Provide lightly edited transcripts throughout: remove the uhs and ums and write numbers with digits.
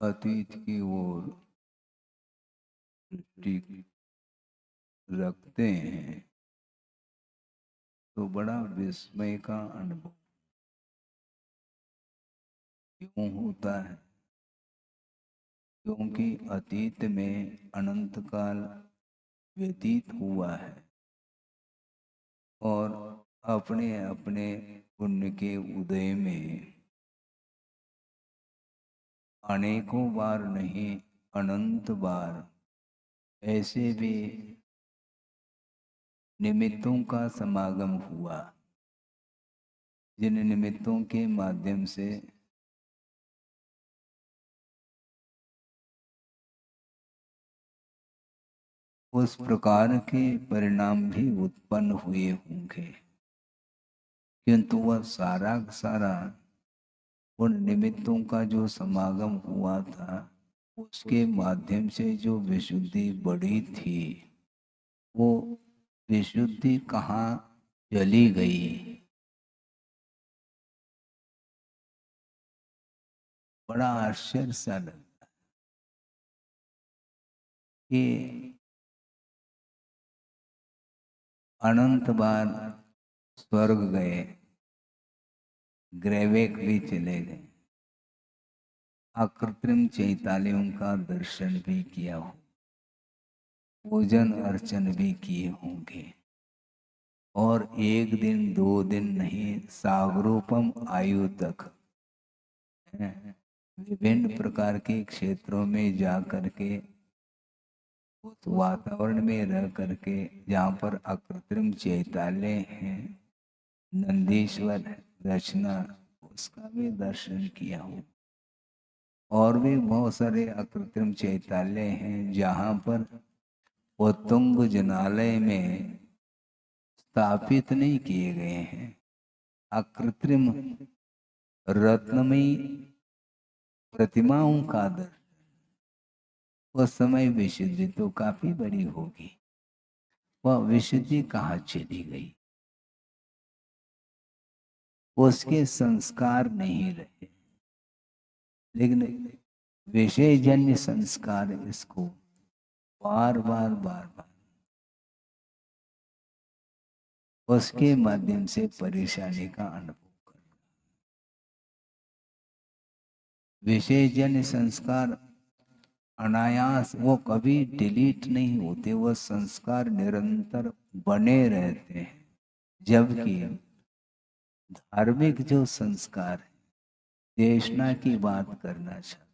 अतीत की ओर दृष्टि रखते हैं तो बड़ा विस्मय का अनुभव क्यों होता है? क्योंकि अतीत में अनंत काल व्यतीत हुआ है और अपने अपने पुण्य के उदय में अनेकों बार नहीं, अनंत बार ऐसे भी निमित्तों का समागम हुआ, जिन निमित्तों के माध्यम से उस प्रकार के परिणाम भी उत्पन्न हुए होंगे, किंतु वह सारा का सारा उन निमित्तों का जो समागम हुआ था, उसके माध्यम से जो विशुद्धि बढ़ी थी, वो विशुद्धि कहाँ चली गई? बड़ा आश्चर्य सा लगता कि अनंत बार स्वर्ग गए, ग्रैवेक भी चले गए, अकृत्रिम चैतालियों का दर्शन भी किया हो, पूजन अर्चन भी किए होंगे, और एक दिन दो दिन नहीं, सागरोपम आयु तक विभिन्न प्रकार के क्षेत्रों में जा करके उस वातावरण में रह करके, जहाँ पर अकृत्रिम चैतालय है, नंदीश्वर रचना, उसका भी दर्शन किया हूँ। और भी बहुत सारे अकृत्रिम चैतालय हैं जहाँ पर वो तुंग जनालय में स्थापित नहीं किए गए हैं, अकृत्रिम रत्नमयी प्रतिमाओं का दर्शन। उस समय विशुद्धि तो काफी बड़ी होगी, वह विशुद्धि कहाँ चली गई? उसके संस्कार नहीं रहे, लेकिन विषयजन्य संस्कार इसको बार बार बार बार उसके माध्यम से परेशानी का अनुभव कर। विषयजन्य संस्कार अनायास, वो कभी डिलीट नहीं होते, वो संस्कार निरंतर बने रहते हैं। जबकि धार्मिक जो संस्कार है, देशना की बात करना चाहता,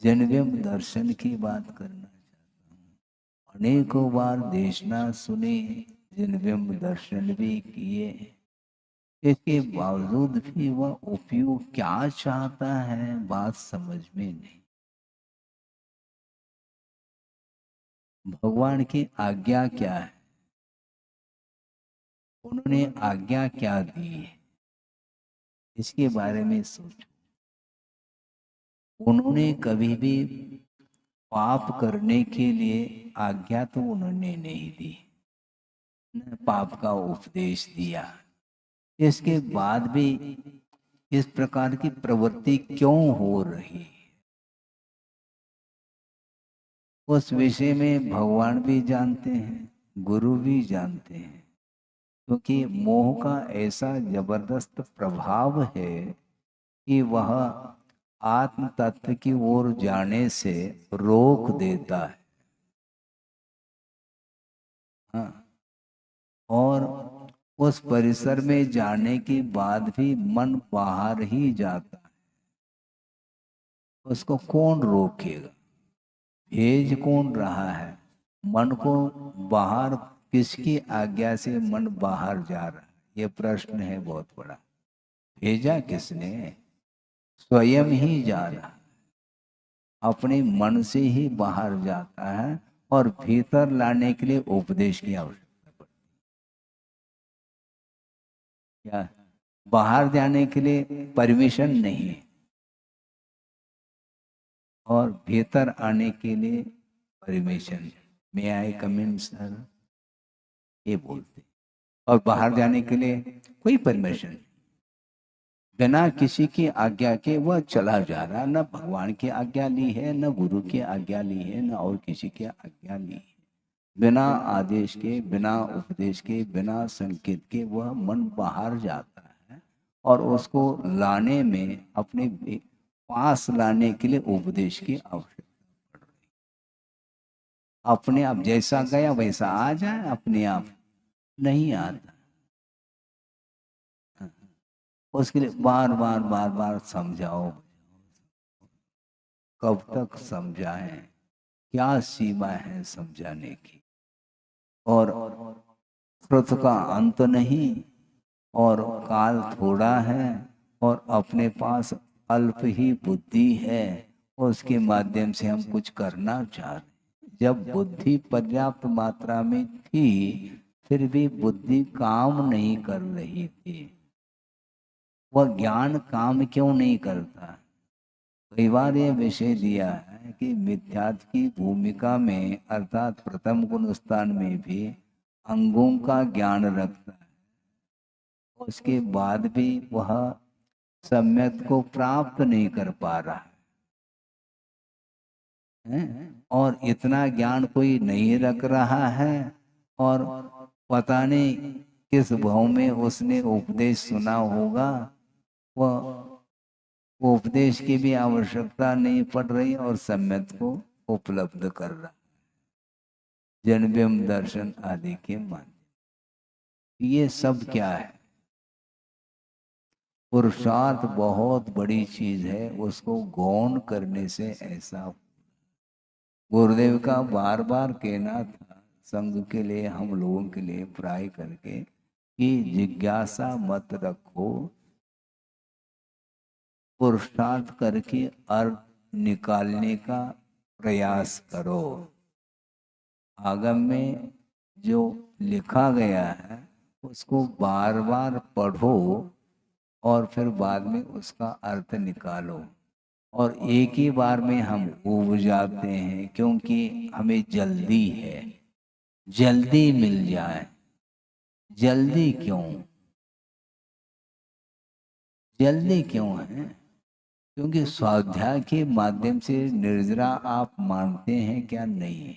जन्म दर्शन की बात करना चाहता हूँ, अनेकों बार देशना सुनी, जन्म दर्शन भी किए, इसके बावजूद भी वह उपयोग क्या चाहता है, बात समझ में नहीं। भगवान की आज्ञा क्या है, उन्होंने आज्ञा क्या दी है, इसके बारे में सोचो। उन्होंने कभी भी पाप करने के लिए आज्ञा तो उन्होंने नहीं दी, न पाप का उपदेश दिया। इसके बाद भी इस प्रकार की प्रवृत्ति क्यों हो रही है, उस विषय में भगवान भी जानते हैं, गुरु भी जानते हैं, क्योंकि मोह का ऐसा जबरदस्त प्रभाव है कि वह आत्म तत्व की ओर जाने से रोक देता है। हाँ, और उस परिसर में जाने के बाद भी मन बाहर ही जाता है, उसको कौन रोकेगा? भेज कौन रहा है मन को बाहर? किसकी आज्ञा से मन बाहर जा रहा है, ये प्रश्न है बहुत बड़ा। भेजा किसने? स्वयं ही जा रहा है, अपने मन से ही बाहर जाता है, और भीतर लाने के लिए उपदेश की आवश्यकता पड़ती है। क्या बाहर जाने के लिए परमिशन नहीं, और भीतर आने के लिए परमिशन, मे आई कम इन सर, ये बोलते। और बाहर जाने के लिए कोई परमिशन नहीं, बिना किसी की आज्ञा के वह चला जा रहा, न भगवान की आज्ञा ली है, न गुरु की आज्ञा ली है, न और किसी की आज्ञा ली है। बिना आदेश के, बिना उपदेश के, बिना संकेत के वह मन बाहर जाता है और उसको लाने में, अपने पास लाने के लिए उपदेश की आवश्यकता पड़ रही। अपने आप जैसा गया वैसा आ जाए, अपने आप नहीं आता। उसके लिए बार बार बार बार समझाओ। कब तक समझाएं? क्या सीमा है समझाने की? और कृत का अंत नहीं, और काल थोड़ा है, और अपने पास अल्प ही बुद्धि है। उसके माध्यम से हम कुछ करना चाह रहे। जब बुद्धि पर्याप्त मात्रा में थी, फिर भी बुद्धि काम नहीं कर रही थी। वह ज्ञान काम क्यों नहीं करता? कई बार ये विषय दिया है कि मिथ्यात्व की भूमिका में, अर्थात प्रथम गुण स्थान में भी अंगों का ज्ञान रखता है, उसके बाद भी वह सम्यक को प्राप्त नहीं कर पा रहा है। और इतना ज्ञान कोई नहीं रख रहा है, और पता नहीं किस भाव में उसने उपदेश सुना होगा, वह उपदेश की भी आवश्यकता नहीं पड़ रही और सम्यक को उपलब्ध कर रहा, जन्म दर्शन आदि के माध्यम। ये सब क्या है? पुरुषार्थ बहुत बड़ी चीज है, उसको गौण करने से ऐसा। गुरुदेव का बार बार कहना था संघ के लिए, हम लोगों के लिए प्राय करके, कि जिज्ञासा मत रखो, पुरुषार्थ करके अर्थ निकालने का प्रयास करो। आगम में जो लिखा गया है उसको बार बार पढ़ो और फिर बाद में उसका अर्थ निकालो। और एक ही बार में हम ऊब जाते हैं, क्योंकि हमें जल्दी है, जल्दी मिल जाए। जल्दी क्यों? जल्दी क्यों है? क्योंकि स्वाध्याय के माध्यम से निर्जरा आप मानते हैं क्या? नहीं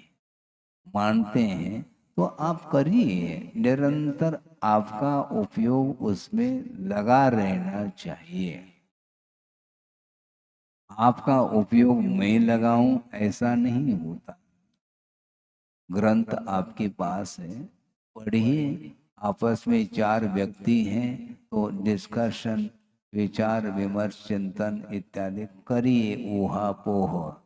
मानते हैं तो आप करिए, निरंतर आपका उपयोग उसमें लगा रहना चाहिए। आपका उपयोग मैं लगाऊं ऐसा नहीं होता। ग्रंथ आपके पास है, पढ़िए। आपस में चार व्यक्ति हैं तो डिस्कशन, विचार विमर्श, चिंतन इत्यादि करिए, ऊहापोह।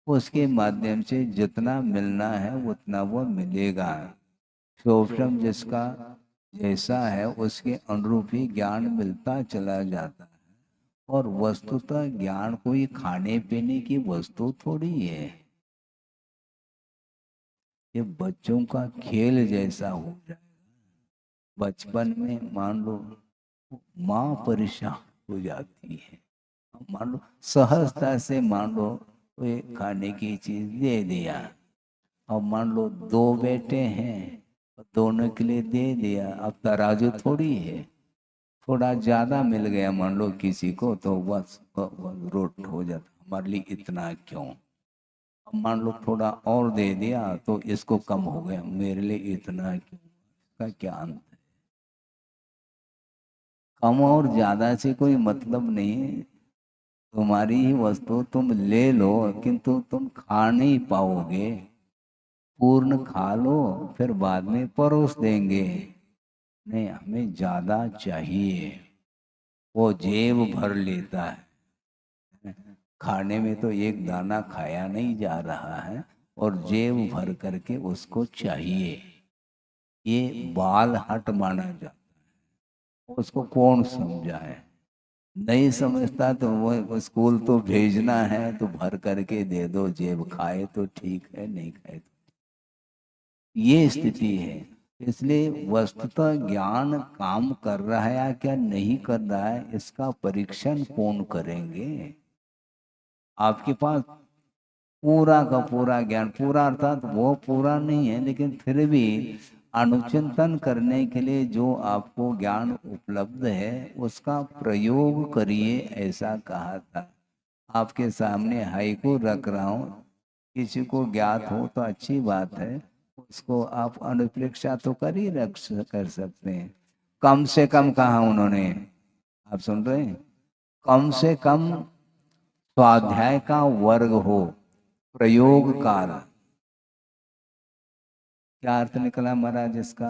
उसके माध्यम से जितना मिलना है उतना वो मिलेगा। शोषम जिसका जैसा है उसके अनुरूप ही ज्ञान मिलता चला जाता है। और वस्तुतः ज्ञान कोई खाने पीने की वस्तु थोड़ी है। ये बच्चों का खेल जैसा हो जाएगा। बचपन में मान लो माँ परेशान हो जाती है, मान लो सहजता से, मान लो कोई खाने की चीज दे दिया, और मान लो दो बेटे हैं, दोनों के लिए दे दिया। अब तराजू थोड़ी है, थोड़ा ज्यादा मिल गया मान लो किसी को तो बस रोट हो जाता, हमारे लिए इतना क्यों। अब मान लो थोड़ा और दे दिया तो इसको कम हो गया, मेरे लिए इतना क्यों, इसका क्या अंत है? कम और ज्यादा से कोई मतलब नहीं है। तुम्हारी ही वस्तु तुम ले लो, किंतु तुम खा नहीं पाओगे। पूर्ण खा लो, फिर बाद में परोस देंगे। नहीं, हमें ज्यादा चाहिए। वो जेब भर लेता है। खाने में तो एक दाना खाया नहीं जा रहा है, और जेब भर करके उसको चाहिए। ये बाल हट माना जाता है। उसको कौन समझाए? नहीं समझता तो वो स्कूल तो भेजना है तो भर करके दे दो, जेब खाए तो ठीक है, नहीं खाए तो। ये स्थिति है। इसलिए वस्तुतः ज्ञान काम कर रहा है या क्या नहीं कर रहा है, इसका परीक्षण कौन करेंगे? आपके पास पूरा का पूरा ज्ञान, पूरा अर्थात वो पूरा नहीं है लेकिन फिर भी अनुचिंतन करने के लिए जो आपको ज्ञान उपलब्ध है उसका प्रयोग करिए, ऐसा कहा था। आपके सामने हाइकू रख रहा हूँ, किसी को ज्ञात हो तो अच्छी बात है, उसको आप अनुप्रेक्षा तो कर सकते हैं। कम से कम कहा उन्होंने, आप सुन रहे हैं, कम से कम स्वाध्याय का वर्ग हो, प्रयोग काल। क्या अर्थ निकला महाराज इसका?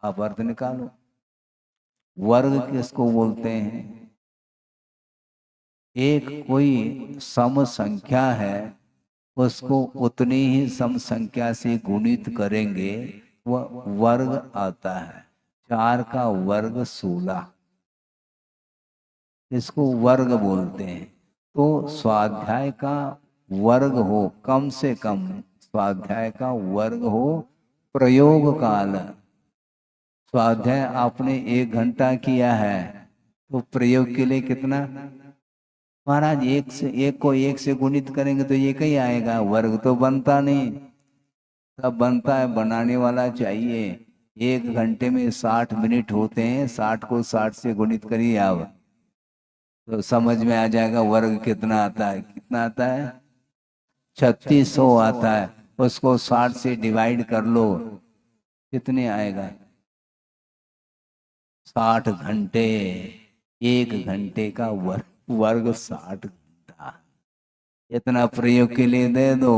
आप अर्थ निकालो। वर्ग किसको बोलते हैं? एक कोई सम संख्या है, उसको उतनी ही सम संख्या से गुणित करेंगे, वह वर्ग आता है। 4 का वर्ग 16, इसको वर्ग बोलते हैं। तो स्वाध्याय का वर्ग हो, कम से कम स्वाध्याय का वर्ग हो, प्रयोग काल। स्वाध्याय आपने 1 घंटा किया है तो प्रयोग के लिए कितना? महाराज 1 को 1 से गुणित करेंगे तो 1 ही आएगा, वर्ग तो बनता नहीं। तब बनता है, बनाने वाला चाहिए। 1 घंटे में 60 मिनट होते हैं, 60 को 60 से गुणित करिए आप, तो समझ में आ जाएगा वर्ग कितना आता है। कितना आता है? 3600 आता है। उसको 60 से डिवाइड कर लो, कितने आएगा? 60 घंटे। 1 घंटे का वर्ग 60 घंटा। इतना प्रयोग के लिए दे दो।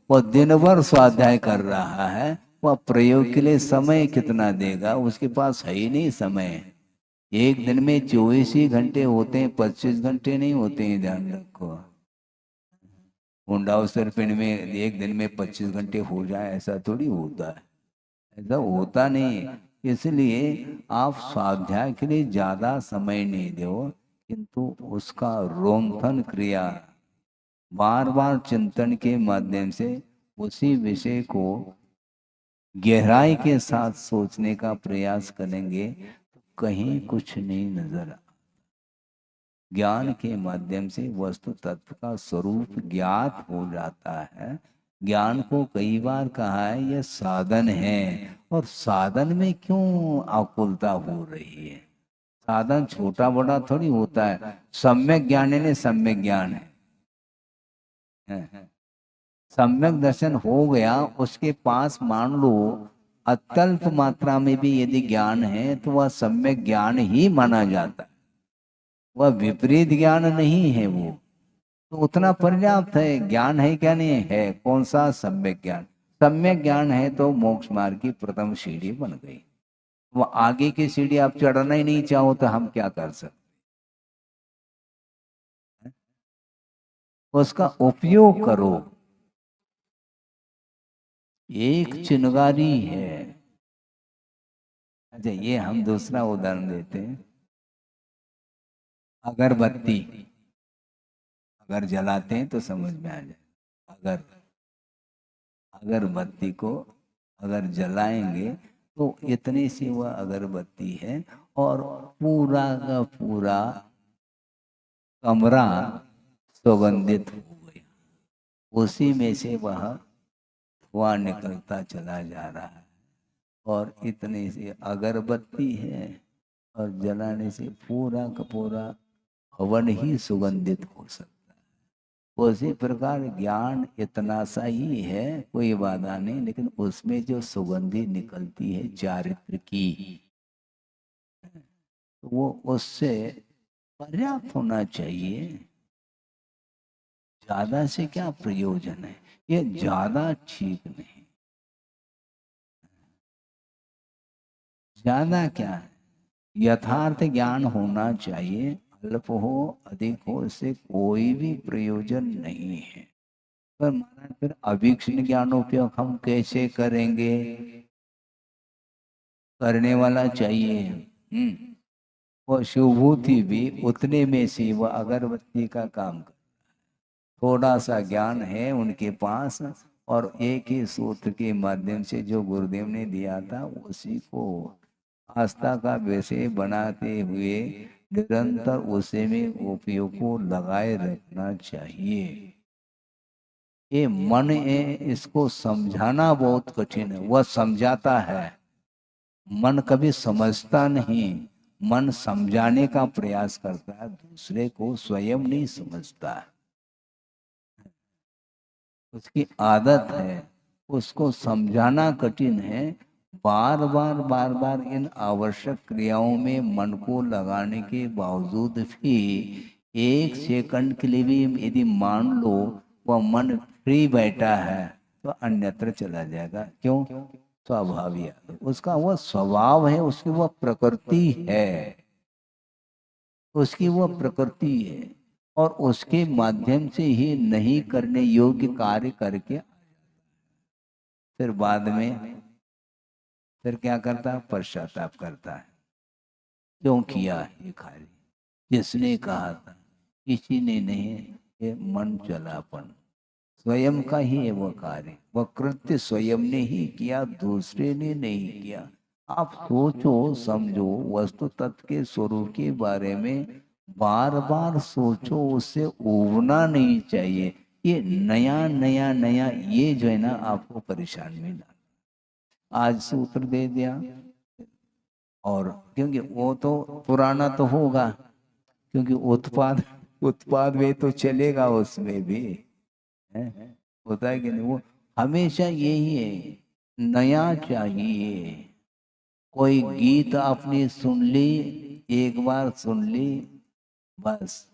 वो दिन भर स्वाध्याय कर रहा है, वह प्रयोग के लिए समय कितना देगा? उसके पास है ही नहीं समय। एक दिन में 24 ही घंटे होते हैं, 25 घंटे नहीं होते हैं, ध्यान रखो। मुंडावसर पिंड में एक दिन में 25 घंटे हो जाए, ऐसा थोड़ी होता है, ऐसा होता नहीं। इसलिए आप स्वाध्याय के लिए ज्यादा समय नहीं दो, किंतु उसका रोमथन क्रिया, बार बार चिंतन के माध्यम से उसी विषय को गहराई के साथ सोचने का प्रयास करेंगे तो कहीं कुछ नहीं नजर आ। ज्ञान के माध्यम से वस्तु तत्व का स्वरूप ज्ञात हो जाता है। ज्ञान को कई बार कहा है यह साधन है, और साधन में क्यों आकुलता हो रही है? साधन छोटा बड़ा थोड़ी होता है। सम्यक ज्ञान है, सम्यक ज्ञान है। सम्यक दर्शन हो गया, उसके पास मान लो अत्यल्प मात्रा में भी यदि ज्ञान है तो वह सम्यक ज्ञान ही माना जाता है, वह विपरीत ज्ञान नहीं है। वो तो उतना पर्याप्त है। ज्ञान है क्या? नहीं है। कौन सा? सम्यक ज्ञान। सम्यक ज्ञान है तो मोक्ष मार्ग की प्रथम सीढ़ी बन गई। वो आगे की सीढ़ी आप चढ़ना ही नहीं चाहो तो हम क्या कर सकते? उसका उपयोग करो। एक चिनगारी है। अच्छा, ये हम दूसरा उदाहरण देते हैं। अगरबत्ती अगर जलाते हैं तो समझ में आ जाए। अगर अगरबत्ती को अगर जलाएंगे तो इतनी सी वह अगरबत्ती है, और पूरा का पूरा कमरा सुगंधित हो गया। उसी में से वह धुआं निकलता चला जा रहा है, और इतनी सी अगरबत्ती है, और जलाने से पूरा का पूरा हवन ही सुगंधित हो सकता है। उसी प्रकार ज्ञान इतना सा ही है, कोई बाधा नहीं, लेकिन उसमें जो सुगंधी निकलती है चारित्र की, तो वो उससे पर्याप्त होना चाहिए। ज्यादा से क्या प्रयोजन है? ये ज्यादा ठीक नहीं। ज्यादा क्या है? यथार्थ ज्ञान होना चाहिए। अल्प हो अधिक हो, इससे कोई भी प्रयोजन नहीं है। पर महाराज फिर अवीक्षण ज्ञानोपयोग हम कैसे करेंगे? करने वाला चाहिए। वो शुभूति भी उतने में से वह अगरबत्ती का काम कर। थोड़ा सा ज्ञान है उनके पास, और एक ही सूत्र के माध्यम से जो गुरुदेव ने दिया था उसी को आस्था का विषय बनाते हुए निरंतर उसे में उपयोग को लगाए रखना चाहिए। ये मन है, इसको समझाना बहुत कठिन है, वह समझाता है। मन कभी समझता नहीं, मन समझाने का प्रयास करता है, दूसरे को स्वयं नहीं समझता है। उसकी आदत है, उसको समझाना कठिन है। बार बार बार बार इन आवश्यक क्रियाओं में मन को लगाने के बावजूद भी 1 सेकंड के लिए भी यदि मान लो वह मन फ्री बैठा है तो अन्यत्र चला जाएगा। क्यों? स्वाभाविक है, उसका वह स्वभाव है, उसकी वह प्रकृति है, उसकी वह प्रकृति है। और उसके माध्यम से ही नहीं करने योग्य कार्य करके फिर बाद में फिर क्या करता है? पश्चाताप करता है, क्यों किया ये कार्य, जिसने कहा था, किसी ने नहीं, ये मन चलापन स्वयं का ही है वो कार्य, वह कृत्य स्वयं ने ही किया, दूसरे ने नहीं किया। आप सोचो समझो, वस्तु तत्व के स्वरूप के बारे में बार बार सोचो, उससे उबना नहीं चाहिए। ये नया नया नया ये जो है ना आपको परेशान में डाल, आज सूत्र दे दिया, और क्योंकि वो तो पुराना तो होगा, क्योंकि उत्पाद उत्पाद में तो चलेगा, उसमें भी है, होता है कि नहीं? वो हमेशा यही है, नया चाहिए। कोई गीत आपने सुन ली, एक बार सुन ली, बस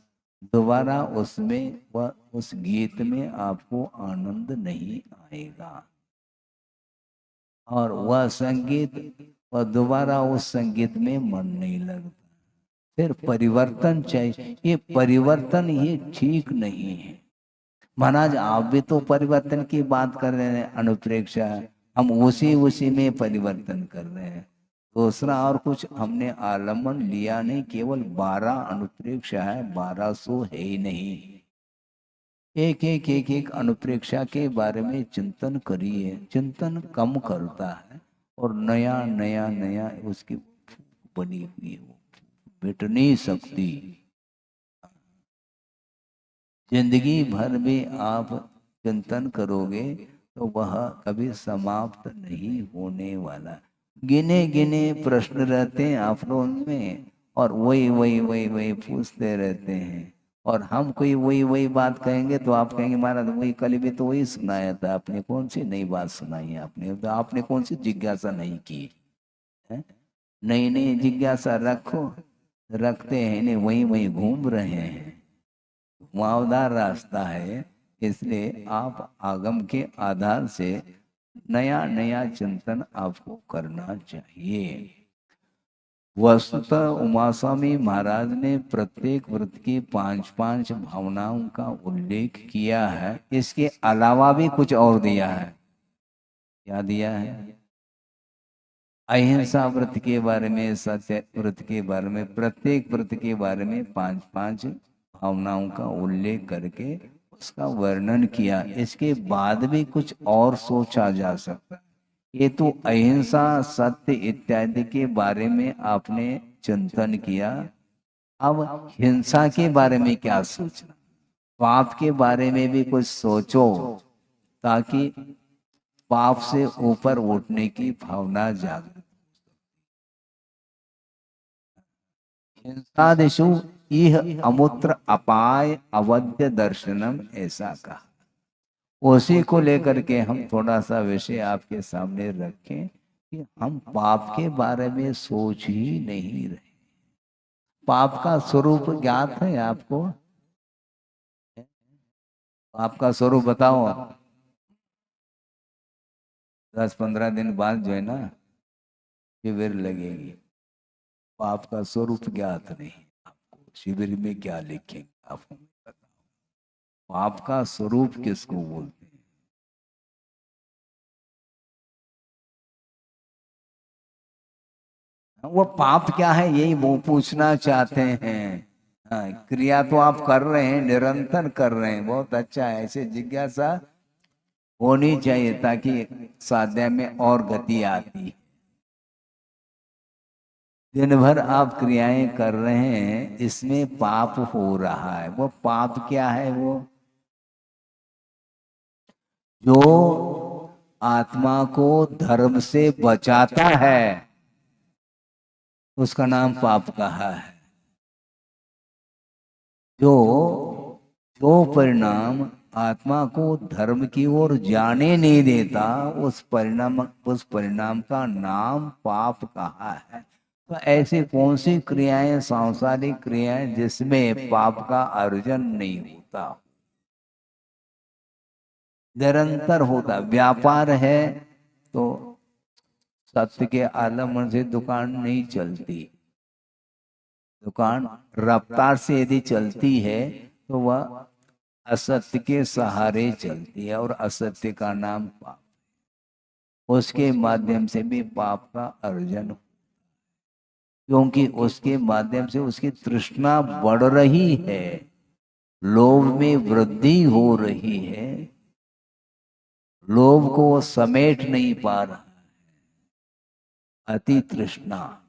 दोबारा उसमें वह उस गीत में आपको आनंद नहीं आएगा, और वह संगीत वह दोबारा उस संगीत में मन नहीं लगता। फिर परिवर्तन चाहिए, ये परिवर्तन ये ठीक नहीं है। महाराज आप भी तो परिवर्तन की बात कर रहे हैं, अनुप्रेक्षा, हम उसी उसी में परिवर्तन कर रहे हैं, दूसरा और कुछ हमने आलम्बन लिया नहीं, केवल 12 अनुप्रेक्षा है, 1200 है ही नहीं। एक एक एक एक अनुप्रेक्षा के बारे में चिंतन करिए, चिंतन कम करता है और नया नया नया उसकी बनी हुई है, वो मिट नहीं सकती। जिंदगी भर में आप चिंतन करोगे तो वह कभी समाप्त नहीं होने वाला। गिने गिने प्रश्न रहते हैं आप लोगों में, और वही वही वही वही पूछते रहते हैं, और हम कोई वही वही बात कहेंगे तो आप कहेंगे महाराज वही कल भी तो वही सुनाया था, आपने कौन सी नई बात सुनाई है, आपने तो आपने कौन सी जिज्ञासा नहीं की है? नई नई जिज्ञासा रखो, रखते हैं नहीं, वही वही घूम रहे हैं, घुमावदार रास्ता है। इसलिए आप आगम के आधार से नया नया चिंतन आपको करना चाहिए। वस्तुतः उमा स्वामी महाराज ने प्रत्येक व्रत की 5-5 भावनाओं का उल्लेख किया है, इसके अलावा भी कुछ और दिया है। क्या दिया है? अहिंसा व्रत के बारे में, सत्य व्रत के बारे में, प्रत्येक व्रत के बारे में 5-5 भावनाओं का उल्लेख करके उसका वर्णन किया। इसके बाद भी कुछ और सोचा जा सकता है। ये तो अहिंसा, सत्य इत्यादि के बारे में आपने चिंतन किया, अब हिंसा के बारे में क्या सोचना, पाप के बारे में भी कुछ सोचो, ताकि पाप से ऊपर उठने की भावना जागृत। हिंसादिषु इह अमूत्र अपाय अवध्य दर्शनम, ऐसा कहा। उसी को लेकर के हम थोड़ा सा विषय आपके सामने रखें कि हम पाप के बारे में सोच ही नहीं रहे। पाप का स्वरूप ज्ञात है आपको? पाप का स्वरूप बताओ। 10-15 दिन बाद जो है ना शिविर लगेगी, पाप का स्वरूप ज्ञात नहीं आपको, शिविर में क्या लिखेंगे आपको बताओ, पाप का स्वरूप किसको बोलते हैं? वो पाप क्या है यही वो पूछना चाहते हैं। हाँ, क्रिया तो आप कर रहे हैं, निरंतर कर रहे हैं, बहुत अच्छा है, ऐसे जिज्ञासा होनी चाहिए ताकि साधना में और गति आती है। दिन भर आप क्रियाएं कर रहे हैं, इसमें पाप हो रहा है। वो पाप क्या है? वो जो आत्मा को धर्म से बचाता है, उसका नाम पाप कहा है। जो जो परिणाम आत्मा को धर्म की ओर जाने नहीं देता, उस परिणाम का नाम पाप कहा है। तो ऐसी कौन सी क्रियाएं, सांसारिक क्रियाएं, जिसमें पाप का अर्जन नहीं होता, निरंतर होता? व्यापार है तो सत्य के आलम्बन से दुकान नहीं चलती। दुकान रफ्तार से यदि चलती है तो वह असत्य के सहारे चलती है, और असत्य का नाम पाप। उसके माध्यम से भी पाप का अर्जन, क्योंकि उसके माध्यम से उसकी तृष्णा बढ़ रही है, लोभ में वृद्धि हो रही है, लोभ को वो समेट नहीं पा रहा, अति तृष्णा,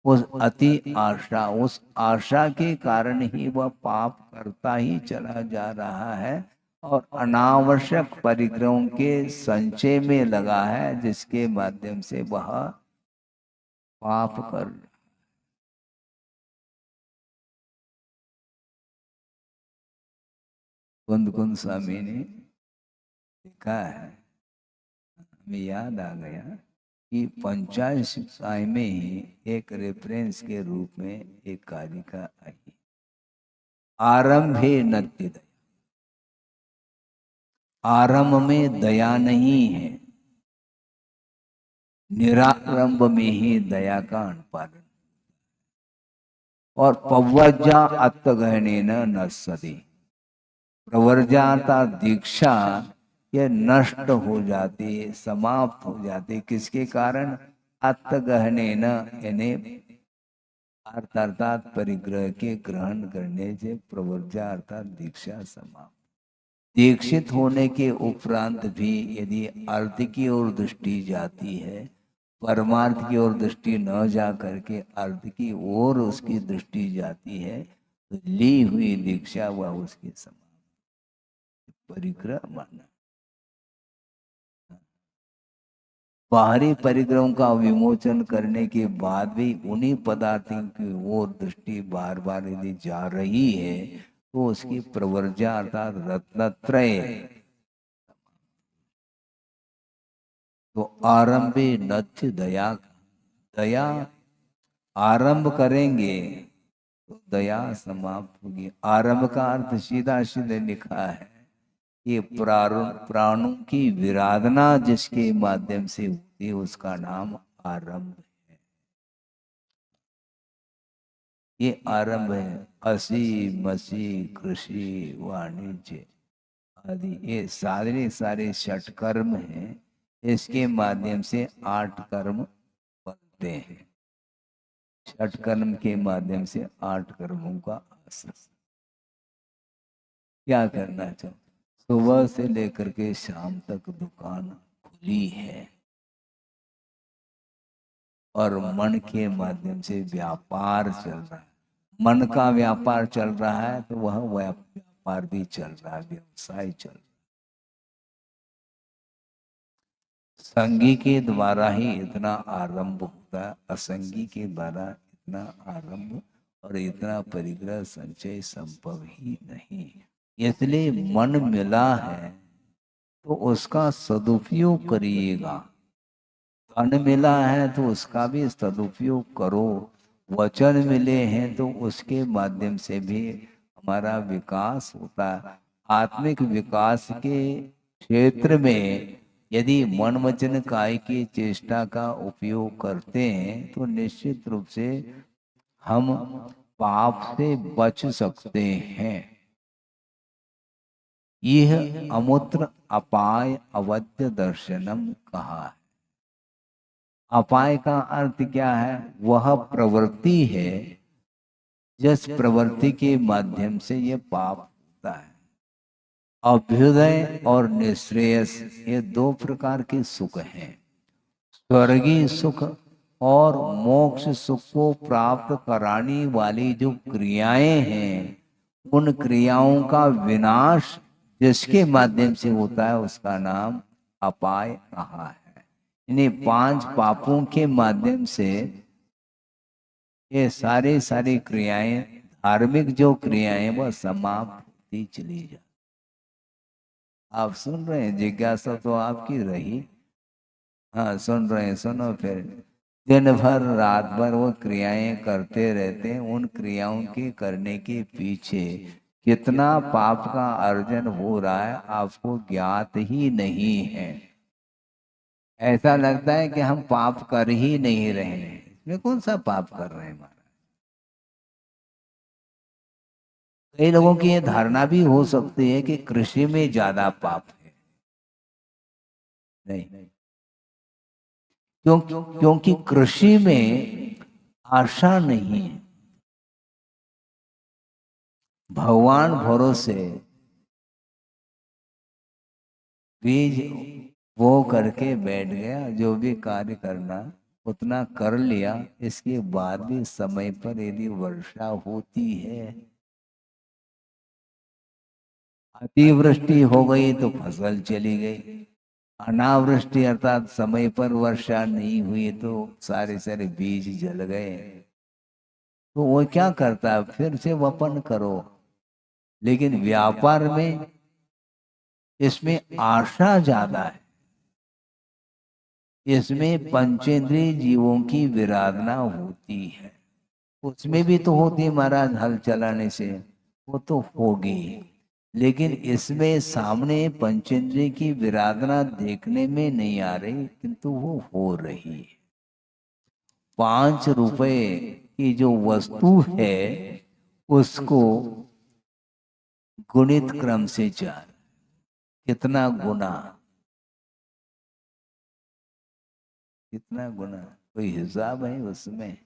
उस अति आशा, उस आशा के कारण ही वह पाप करता ही चला जा रहा है, और अनावश्यक परिक्रम के संचय में लगा है, जिसके माध्यम से वह पाप कर। कुंद कुंद स्वामी ने लिखा है, हमें याद आ गया कि पंचायत शिक्षाएं में ही एक रेफरेंस के रूप में एक कारिका आई, आरंभे नत्य दया। आरंभ में दया नहीं है, निरारंभ में ही दया का अनुपालन। और पव्वजा अत्तगहने न सदी, प्रवर्जाता दीक्षा ये नष्ट हो जाती है, समाप्त हो जाती है। किसके कारण? अत्तगहने न, यानी अर्थात परिग्रह के ग्रहण करने से प्रवर्जा अर्थात दीक्षा समाप्त। दीक्षित होने के उपरांत भी यदि अर्थ की ओर दृष्टि जाती है, परमार्थ की ओर दृष्टि न जा करके अर्थ की ओर उसकी दृष्टि जाती है, तो ली हुई दीक्षा वह उसके समान परिग्रह माना। बाहरी परिग्रहों का विमोचन करने के बाद भी उन्हीं पदार्थों की ओर दृष्टि बार बार यदि जा रही है, तो उसकी प्रवर्जा अर्थात रत्नत्रय। तो आरंभे नथ्य दया, दया आरंभ करेंगे तो दया समाप्त होगी। आरंभ का अर्थ सीधा सीधे लिखा है, ये प्राणों की विराधना जिसके माध्यम से होती है, उसका नाम आरंभ है। ये आरंभ है। असी मसी कृषि वाणिज्य आदि ये सारे षटकर्म हैं, इसके माध्यम से 8 कर्म बनते हैं। षटकर्म के माध्यम से 8 कर्मों का आश्रय। क्या करना चाहो? सुबह से लेकर के शाम तक दुकान खुली है, और मन के माध्यम से व्यापार चल रहा है। मन का व्यापार चल रहा है तो वह व्यापार भी चल रहा है, व्यवसाय चल रहा है। संगी के द्वारा ही इतना आरंभ होता है, असंगी के द्वारा इतना आरंभ और इतना परिग्रह संचय संभव ही नहीं। इसलिए मन मिला है तो उसका सदुपयोग करिएगा, धन मिला है तो उसका भी सदुपयोग करो, वचन मिले हैं तो उसके माध्यम से भी हमारा विकास होता है। आत्मिक विकास के क्षेत्र में यदि मन वचन काय की चेष्टा का उपयोग करते हैं तो निश्चित रूप से हम पाप से बच सकते हैं। यह अमूत्र अपाय अवध्य दर्शनम कहा है। अपाय का अर्थ क्या है? वह प्रवृत्ति है जिस प्रवृत्ति के माध्यम से ये पाप होता है। अभ्युदय और निश्रेयस ये 2 प्रकार के सुख हैं। स्वर्गीय सुख और मोक्ष सुख को प्राप्त कराने वाली जो क्रियाएं हैं, उन क्रियाओं का विनाश जिसके माध्यम से होता है, उसका नाम अपाय कहा है। इन्हीं 5 पापों के माध्यम से ये सारी क्रियाएं, धार्मिक जो क्रियाएं वह समाप्त होती चली जाती। आप सुन रहे हैं, जिज्ञासा तो आपकी रही। हाँ सुन रहे हैं, सुनो फिर। दिन भर रात भर वो क्रियाएं करते रहते हैं, उन क्रियाओं के करने के पीछे कितना पाप का अर्जन हो रहा है आपको ज्ञात ही नहीं है। ऐसा लगता है कि हम पाप कर ही नहीं रहे हैं। इसमें कौन सा पाप कर रहे हैं महाराज? कई लोगों की ये धारणा भी हो सकती है कि कृषि में ज्यादा पाप है। नहीं, क्योंकि कृषि में आशा नहीं है, भगवान भरोसे बीज वो करके बैठ गया, जो भी कार्य करना उतना कर लिया। इसके बाद भी समय पर यदि वर्षा होती है, अतिवृष्टि हो गई तो फसल चली गई, अनावृष्टि अर्थात समय पर वर्षा नहीं हुई तो सारे बीज जल गए। तो वो क्या करता है, फिर से वपन करो। लेकिन व्यापार में इसमें आशा ज्यादा है, इसमें पंचेंद्रिय जीवों की विराधना होती है। उसमें भी तो होती है महाराज, हल चलाने से वो तो होगी, लेकिन इसमें सामने पंचेंद्रिय की विराधना देखने में नहीं आ रही, किंतु वो हो रही है। 5 रुपए की जो वस्तु है उसको गुणित क्रम से 4, कितना गुना, कितना गुना, कोई हिसाब है उसमें?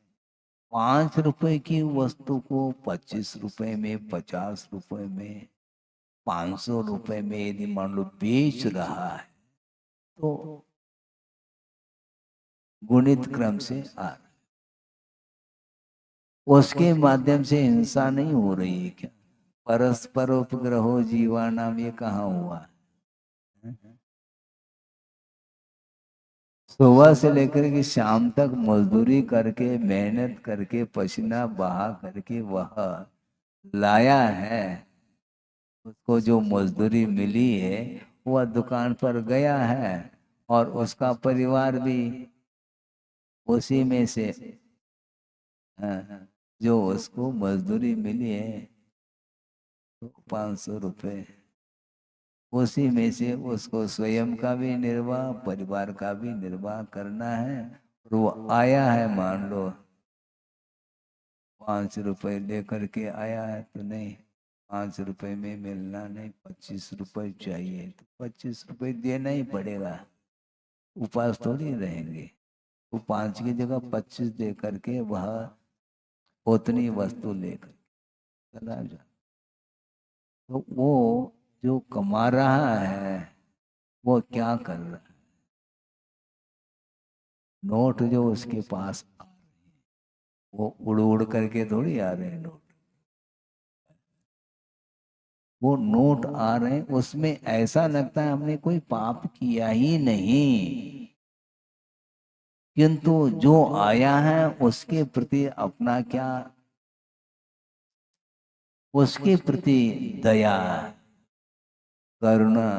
5 रुपए की वस्तु को 25 रुपए में, 50 रुपए में, 500 रुपए में यदि मान लो बेच रहा है तो गुणित क्रम से आ रहा है। उसके माध्यम से हिंसा नहीं हो रही है क्या? परस्पर उपग्रहो जीवा नाम, ये कहाँ हुआ? सुबह से लेकर के शाम तक मजदूरी करके, मेहनत करके, पसीना बहा करके वह लाया है, उसको जो मजदूरी मिली है वह दुकान पर गया है, और उसका परिवार भी उसी में से, हाँ, जो उसको मजदूरी मिली है तो 500 रुपये, उसी में से उसको स्वयं का भी निर्वाह, परिवार का भी निर्वाह करना है। और वो आया है, मान लो 5 रुपए लेकर के आया है, तो नहीं, 5 रुपए में मिलना नहीं, 25 रुपए चाहिए, तो 25 रुपए देना ही पड़ेगा, उपास थोड़ी रहेंगे। तो 5 की जगह 25 दे करके वह उतनी वस्तु लेकर चला जा। तो वो जो कमा रहा है वो क्या कर रहा है? नोट जो उसके पास आ रहे हैं, वो उड़ उड़ करके थोड़ी आ रहे हैं नोट, वो नोट आ रहे हैं, उसमें ऐसा लगता है हमने कोई पाप किया ही नहीं, किंतु जो आया है उसके प्रति अपना क्या, उसके प्रति दया, करुणा,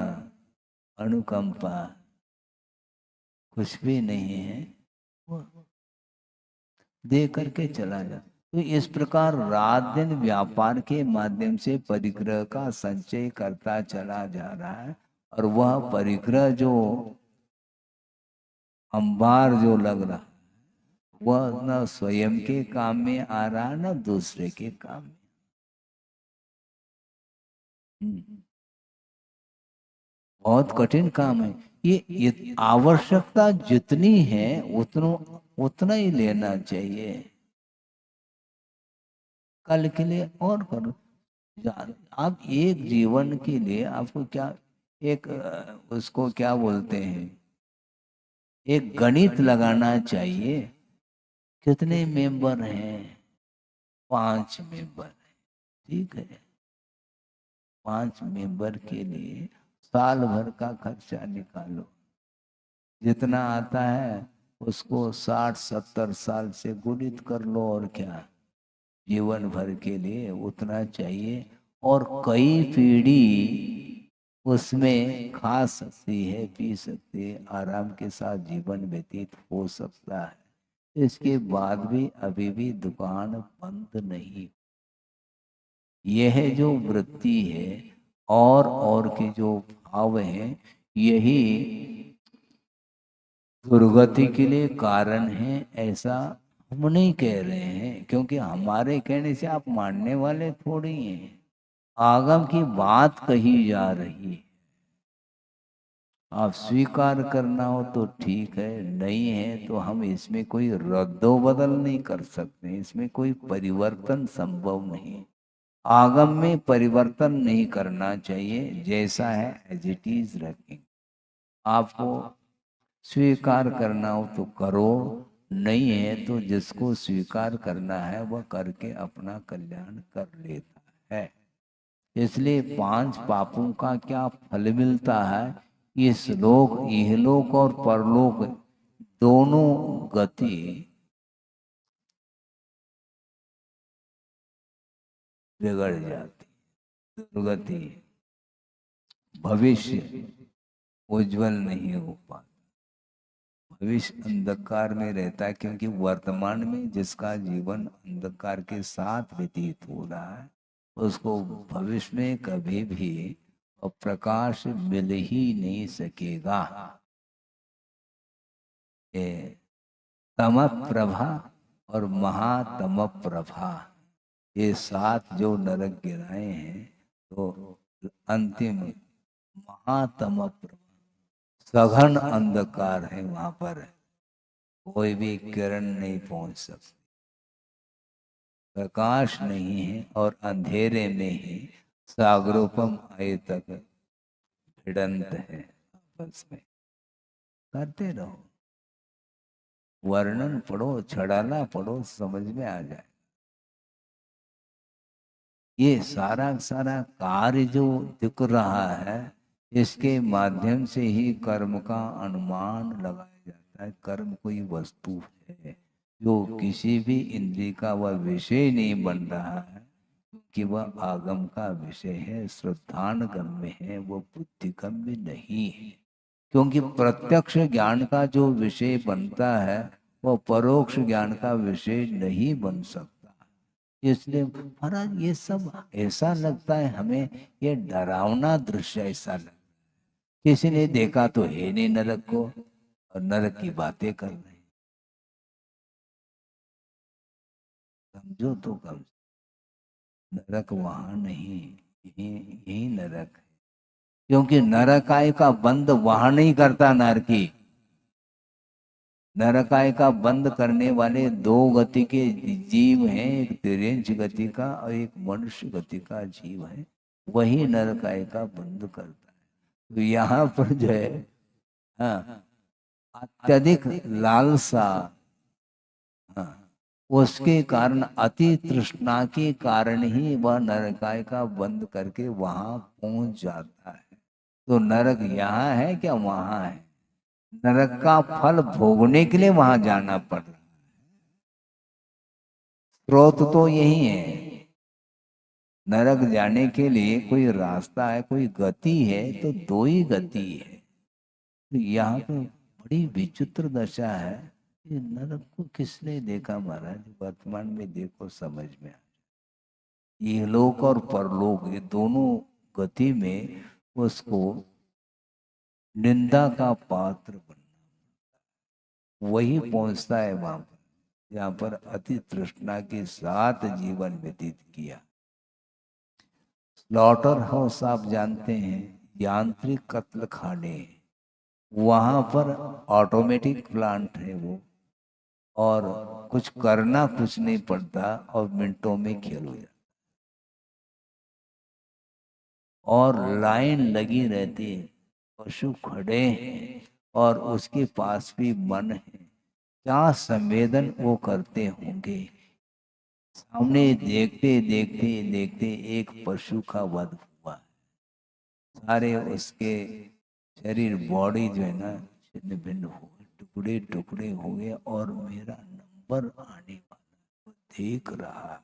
अनुकंपा कुछ भी नहीं है, वो दे करके चला जा। तो इस प्रकार रात दिन व्यापार के माध्यम से परिग्रह का संचय करता चला जा रहा है, और वह परिग्रह जो अंबार जो लग रहा, वह न स्वयं के काम में आ रहा न दूसरे के काम में। बहुत कठिन काम है ये आवश्यकता जितनी है उतना ही लेना चाहिए, कल के लिए और करो। आप एक जीवन के लिए आपको क्या, एक उसको क्या बोलते हैं, एक गणित लगाना चाहिए। कितने मेंबर हैं? 5 मेंबर हैं, ठीक है। 5 मेंबर के लिए साल भर का खर्चा निकालो, जितना आता है उसको 60-70 साल से गुणित कर लो, और क्या, जीवन भर के लिए उतना चाहिए। और कई पीढ़ी उसमें खा सकती है, पी सकती है, आराम के साथ जीवन व्यतीत हो सकता है। इसके बाद भी अभी भी दुकान बंद नहीं। यह जो वृत्ति है और के जो भाव हैं, यही दुर्गति के लिए कारण है, ऐसा हम नहीं कह रहे हैं, क्योंकि हमारे कहने से आप मानने वाले थोड़ी हैं। आगम की बात कही जा रही है, आप स्वीकार करना हो तो ठीक है, नहीं है तो हम इसमें कोई रद्दो बदल नहीं कर सकते, इसमें कोई परिवर्तन संभव नहीं। आगम में परिवर्तन नहीं करना चाहिए, जैसा है एज इट इज रखें। आपको स्वीकार करना हो तो करो, नहीं है तो जिसको स्वीकार करना है वह करके अपना कल्याण कर लेता है। इसलिए 5 पापों का क्या फल मिलता है, इस लोक, इहलोक और परलोक दोनों गति बिगड़ जाती, दुर्गति, भविष्य उज्जवल नहीं हो पाता, भविष्य अंधकार में रहता है, क्योंकि वर्तमान में जिसका जीवन अंधकार के साथ व्यतीत हो रहा है, उसको भविष्य में कभी भी प्रकाश मिल ही नहीं सकेगा। ये तम प्रभा और महातम प्रभा, ये 7 जो नरक गिराए हैं, तो अंतिम महातम प्रभा, सघन अंधकार है, वहां पर कोई भी किरण नहीं पहुंच सकती, प्रकाश नहीं है, और अंधेरे में ही सागरोपम आए तक भिड़ंत है। आपस में करते रहो, वर्णन पढ़ो, छड़ाना पढ़ो, समझ में आ जाए। ये सारा सारा कार्य जो दिख रहा है, इसके माध्यम से ही कर्म का अनुमान लगाया जाता है। कर्म कोई वस्तु है जो किसी भी इंद्रिय का वह विषय नहीं बन रहा है, कि वह आगम का विषय है, श्रद्धान गम्य है, वो बुद्धिगम्य नहीं है। क्योंकि प्रत्यक्ष ज्ञान का जो विषय बनता है, वह परोक्ष ज्ञान का विषय नहीं बन सकता। इसलिए महाराज ये सब ऐसा लगता है हमें, ये डरावना दृश्य ऐसा लगता है, किसी ने देखा तो है नहीं नरक को, और नरक की बातें कर रहे हैं। समझो तो कम, नरक वहां नहीं, यही नरक है। क्योंकि नरकाय का बंद वहां नहीं करता नरकी। नरकाय का बंद करने वाले 2 गति के जीव हैं, एक तिर्यंच गति का और एक मनुष्य गति का जीव है, वही नरकाय का बंद करता है। तो यहाँ पर जो है, हाँ, अत्यधिक लालसा, हाँ, उसके कारण, अति तृष्णा के कारण ही वह नरकाय का बंद करके वहां पहुंच जाता है। तो नरक यहाँ है क्या वहां है? नरक का फल भोगने के लिए वहां जाना पड़ रहा है। स्रोत तो यही है, नरक जाने के लिए कोई रास्ता है, कोई गति है, तो 2 ही गति है। तो यहाँ पे बड़ी विचित्र दशा है। ये नरक को किसने देखा महाराज? वर्तमान में देखो, समझ में आ, ये लोक और परलोक, ये दोनों गति में उसको निंदा का पात्र बनना, वही पहुंचता है वहां पर जहां पर अति तृष्णा के साथ जीवन व्यतीत किया। स्लॉटर हाउस आप जानते हैं, यांत्रिक कत्ल खाने, वहां पर ऑटोमेटिक प्लांट है वो, और कुछ करना कुछ नहीं पड़ता, और मिनटों में खेल हो जाता, और लाइन लगी रहती है, पशु खड़े हैं, और उसके पास भी मन है, क्या संवेदन वो करते होंगे। सामने देखते देखते देखते एक पशु का वध हुआ, सारे उसके शरीर, बॉडी जो है ना, छिन्न भिन्न हो, टुकड़े टुकड़े टुकड़े हो गए और मेरा नंबर आने वाला वो देख रहा है।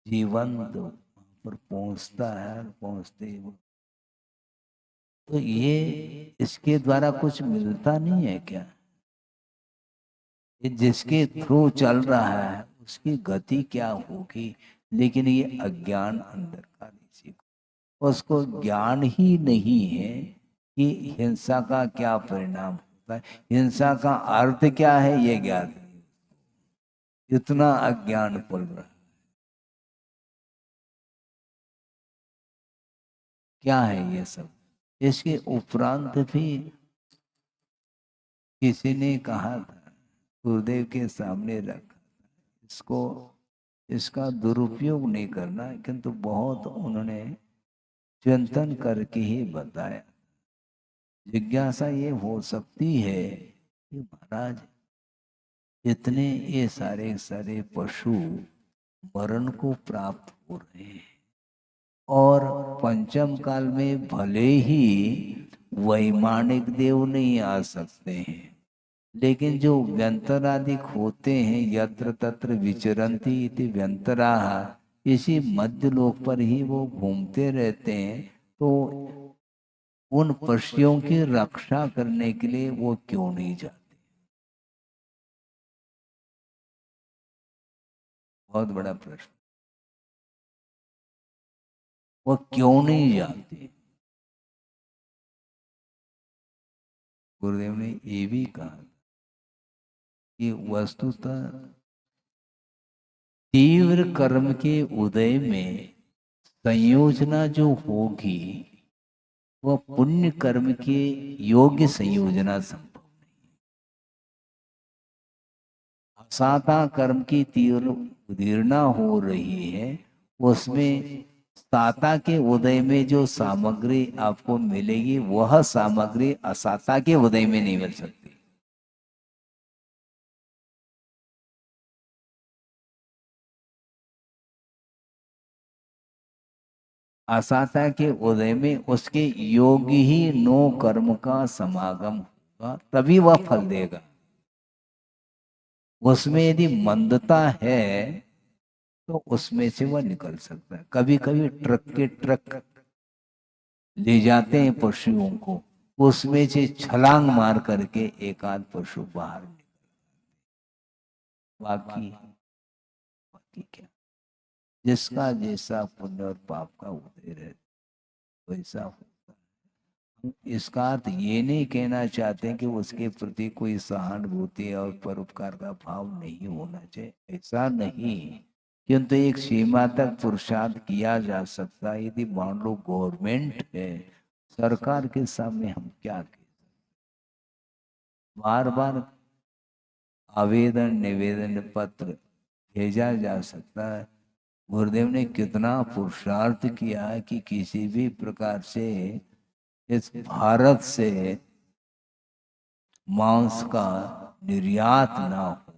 जीवन तो वहां पर पहुंचता है, पहुंचते ही तो ये इसके द्वारा कुछ मिलता नहीं है क्या? ये जिसके थ्रू चल रहा है उसकी गति क्या होगी? लेकिन ये अज्ञान अंधकार इसी को, उसको ज्ञान ही नहीं है कि हिंसा का क्या परिणाम होता है, हिंसा का अर्थ क्या है, ये ज्ञान नहीं। इतना अज्ञान पल रहा है। क्या है ये सब? इसके उपरांत भी किसी ने कहा था, गुरुदेव के सामने रखा था, इसको इसका दुरुपयोग नहीं करना, किंतु बहुत उन्होंने चिंतन करके ही बताया। जिज्ञासा ये हो सकती है कि महाराज इतने ये सारे सारे पशु मरण को प्राप्त हो रहे हैं और पंचम काल में भले ही वैमानिक देव नहीं आ सकते हैं, लेकिन जो व्यंतरादिक होते हैं यत्र तत्र विचरन्ति इति व्यंतराः, इसी मध्य लोक पर ही वो घूमते रहते हैं। तो उन पक्षियों की रक्षा करने के लिए वो क्यों नहीं जाते? बहुत बड़ा प्रश्न। वो क्यों नहीं जाते? गुरुदेव ने ये भी कहा कि वस्तुतः तीव्र कर्म के उदय में संयोजना जो होगी वह पुण्य कर्म के योग्य संयोजना संभव। साता कर्म की तीव्र उदीर्णा हो रही है, उसमें साता के उदय में जो सामग्री आपको मिलेगी वह सामग्री असाता के उदय में नहीं मिल सकती। असाता के उदय में उसके योगी ही नो कर्म का समागम होगा, तभी वह फल देगा। उसमें यदि मंदता है तो उसमें से वह निकल सकता है। कभी कभी ट्रक के ट्रक ले जाते हैं पशुओं को, उसमें से छलांग मार करके एक आध पशु बाहर निकल, बाकी बाकी क्या? जिसका जैसा पुण्य और पाप का उदय रहे वैसा होता है। इसका अर्थ ये नहीं कहना चाहते कि उसके प्रति कोई सहानुभूति और परोपकार का भाव नहीं होना चाहिए, ऐसा नहीं। किंतु एक सीमा तक पुरुषार्थ किया जा सकता है। यदि मान लो गवर्नमेंट है, सरकार के सामने हम क्या कहें? बार बार आवेदन निवेदन पत्र भेजा जा सकता है। गुरुदेव ने कितना पुरुषार्थ किया है कि किसी भी प्रकार से इस भारत से मांस का निर्यात ना हो,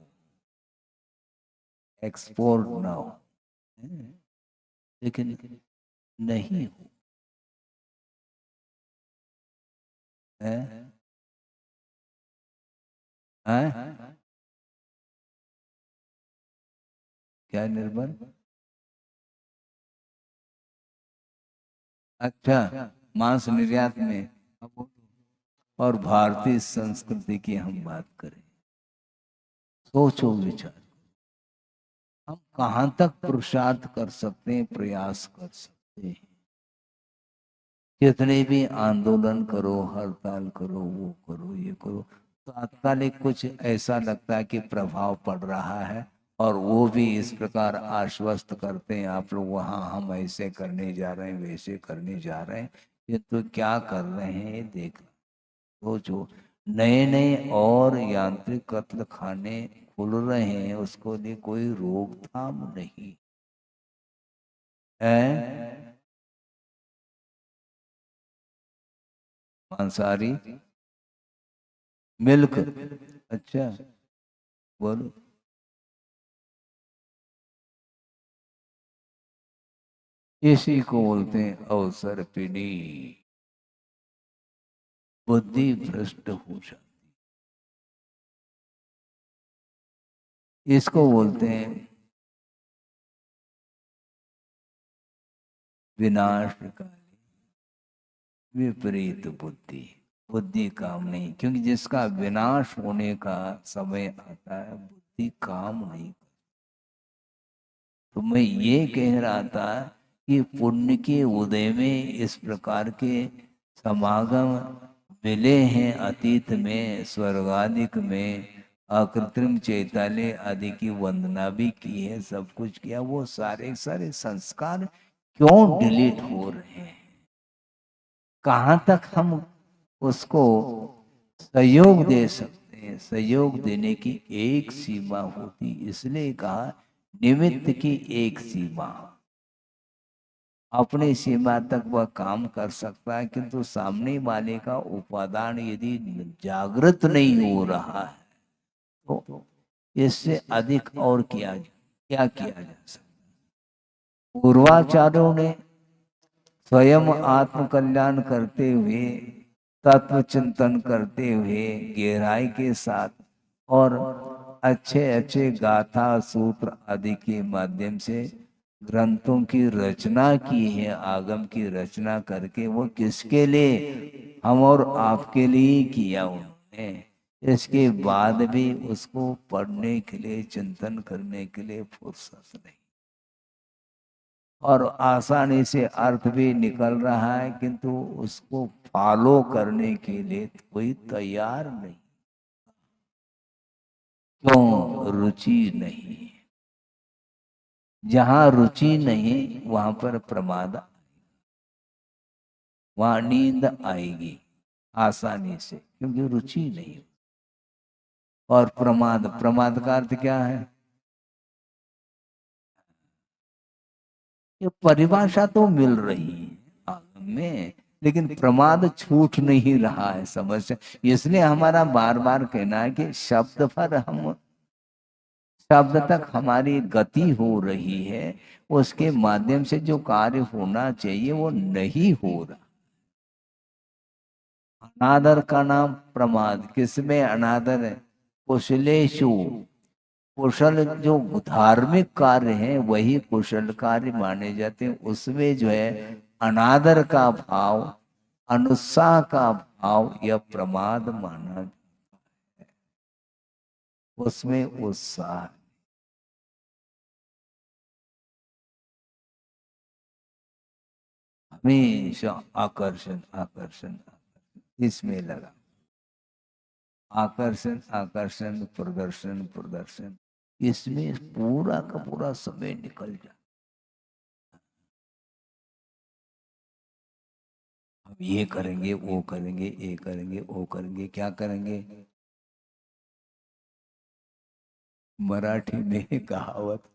एक्सपोर्ट ना हो, लेकिन नहीं हो है? है? क्या निर्भर? अच्छा, मांस निर्यात में। और भारतीय संस्कृति की हम बात करें, सोचो विचार, हम कहाँ तक पुरुषार्थ कर सकते हैं, प्रयास कर सकते हैं? कितने भी आंदोलन करो, हड़ताल करो, वो करो, ये करो, तात्कालिक कुछ ऐसा लगता है कि प्रभाव पड़ रहा है, और वो भी इस प्रकार आश्वस्त करते हैं आप लोग वहाँ हम ऐसे करने जा रहे हैं, वैसे करने जा रहे हैं। ये तो क्या कर रहे हैं ये देख, सोचो। नए नए और यांत्रिक कत्ल खाने खुल रहे हैं, उसको लिए कोई रोकथाम नहीं है। मांसाहारी मिल्क, अच्छा, बोलो। इसी को बोलते हैं अवसर पीढ़ी। बुद्धि भ्रष्ट हो जाती। इसको बोलते हैं विनाशकाली विपरीत बुद्धि। बुद्धि काम नहीं, क्योंकि जिसका विनाश होने का समय आता है बुद्धि काम नहीं। तो मैं ये कह रहा था कि पुण्य के उदय में इस प्रकार के समागम मिले हैं, अतीत में स्वर्गादिक में अकृत्रिम चैतालय आदि की वंदना भी की है, सब कुछ किया, वो सारे सारे संस्कार क्यों डिलीट हो रहे हैं? कहाँ तक हम उसको सहयोग दे सकते हैं? सहयोग देने की एक सीमा होती, इसलिए कहा निमित्त की एक सीमा। अपनी सीमा तक वह काम कर सकता है, किंतु सामने वाले का उपादान यदि जागृत नहीं हो रहा है तो इससे अधिक और क्या किया जा सकता? पूर्वाचार्यों ने स्वयं आत्म कल्याण करते हुए, तत्व चिंतन करते हुए गहराई के साथ और अच्छे अच्छे गाथा सूत्र आदि के माध्यम से ग्रंथों की रचना की है, आगम की रचना करके। वो किसके लिए? हम और आपके लिए किया उन्होंने। इसके बाद भी उसको पढ़ने के लिए, चिंतन करने के लिए फुर्सत नहीं, और आसानी से अर्थ भी निकल रहा है, किंतु उसको फॉलो करने के लिए कोई तैयार नहीं। क्यों? रुचि नहीं। जहां रुचि नहीं वहां पर प्रमाद, वहां नींद आएगी आसानी से, क्योंकि रुचि नहीं। और प्रमाद, प्रमाद का अर्थ क्या है? ये परिभाषा तो मिल रही है आगम में, लेकिन प्रमाद छूट नहीं रहा है समस्या। इसलिए हमारा बार बार कहना है कि शब्द पर हम, शब्द तक हमारी गति हो रही है, उसके माध्यम से जो कार्य होना चाहिए वो नहीं हो रहा। अनादर का नाम प्रमाद। किसमें अनादर है? कुशलेशु। कुशल जो धार्मिक कार्य है वही कुशल कार्य माने जाते हैं। उसमें जो है अनादर का भाव, अनुत्साह का भाव, यह प्रमाद माना। उसमें उत्साह, हमेशा आकर्षण आकर्षण आकर्षण इसमें लगा। आकर्षण आकर्षण, प्रदर्शन प्रदर्शन, इसमें पूरा का पूरा समय निकल जाए। हम ये करेंगे, वो करेंगे, ये करेंगे, वो करेंगे, क्या करेंगे? मराठी में कहावत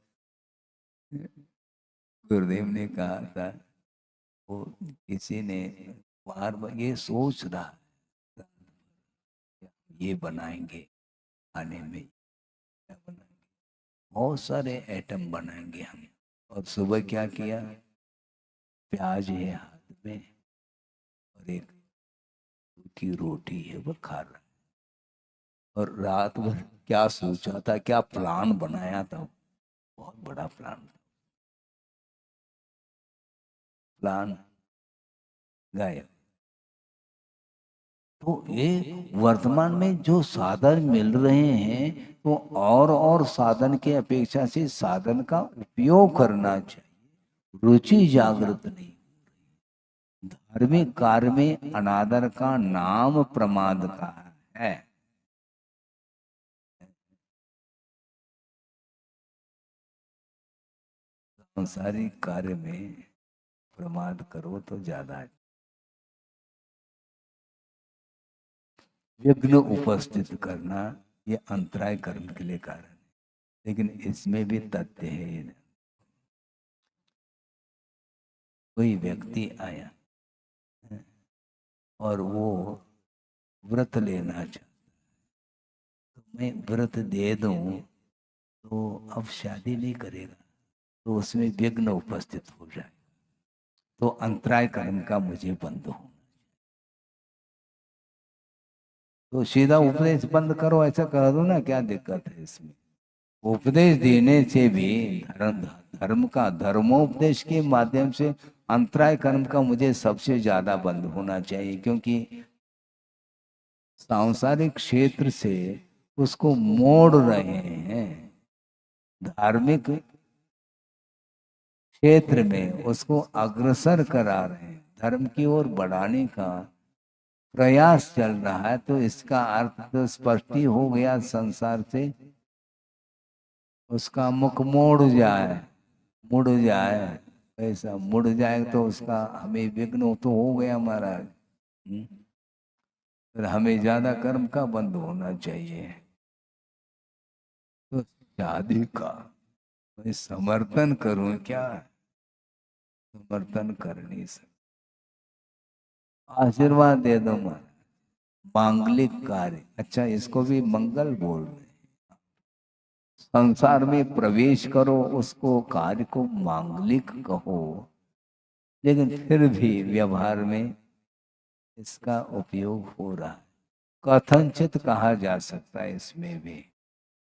गुरुदेव ने कहा था, वो किसी ने बार बार ये सोच रहा है, ये बनाएंगे खाने में, क्या बनाएंगे, बहुत सारे आइटम बनाएंगे हम। और सुबह क्या किया? प्याज है हाथ में और एक सूखी रोटी है, वो खा रहा है। और रात भर क्या सोचा था, क्या प्लान बनाया था? बहुत बड़ा प्लान था। प्लान गायब। तो ये वर्तमान में जो साधन मिल रहे हैं, तो और साधन के अपेक्षा से साधन का उपयोग करना चाहिए। रुचि जागृत नहीं। धार्मिक कार्य में अनादर का नाम प्रमाद का है। सांसारिक कार्य में प्रमाद करो तो ज्यादा विघ्न उपस्थित करना, ये अंतराय कर्म के लिए कारण है। लेकिन इसमें भी तथ्य है। कोई व्यक्ति आया और वो व्रत लेना चाहता, तो मैं व्रत दे दूं तो अब शादी नहीं करेगा, तो उसमें विघ्न उपस्थित हो जाए, तो अंतराय कर्म का मुझे बंद हो। तो सीधा उपदेश बंद करो ऐसा कह दो ना, क्या दिक्कत है इसमें? उपदेश देने से भी धर्म का धर्मोपदेश के माध्यम से अंतराय कर्म का मुझे सबसे ज्यादा बंद होना चाहिए, क्योंकि सांसारिक क्षेत्र से उसको मोड़ रहे हैं, धार्मिक क्षेत्र में उसको अग्रसर करा रहे हैं, धर्म की ओर बढ़ाने का प्रयास चल रहा है। तो इसका अर्थ तो स्पष्ट ही हो गया, संसार से उसका मुख मोड़ जाए, मुड़ जाए, ऐसा मुड़ जाए तो उसका हमें विघ्न तो हो गया महाराज। फिर हमें ज्यादा कर्म का बंद होना चाहिए। तो शादी का मैं समर्थन करूं क्या? समर्थन कर नहीं सकता, आशीर्वाद दे दो महाराज। मांगलिक कार्य, अच्छा इसको भी मंगल बोल रहे हैं। संसार में प्रवेश करो, उसको कार्य को मांगलिक कहो, लेकिन फिर भी व्यवहार में इसका उपयोग हो रहा है। कथनचित कहा जा सकता है इसमें भी,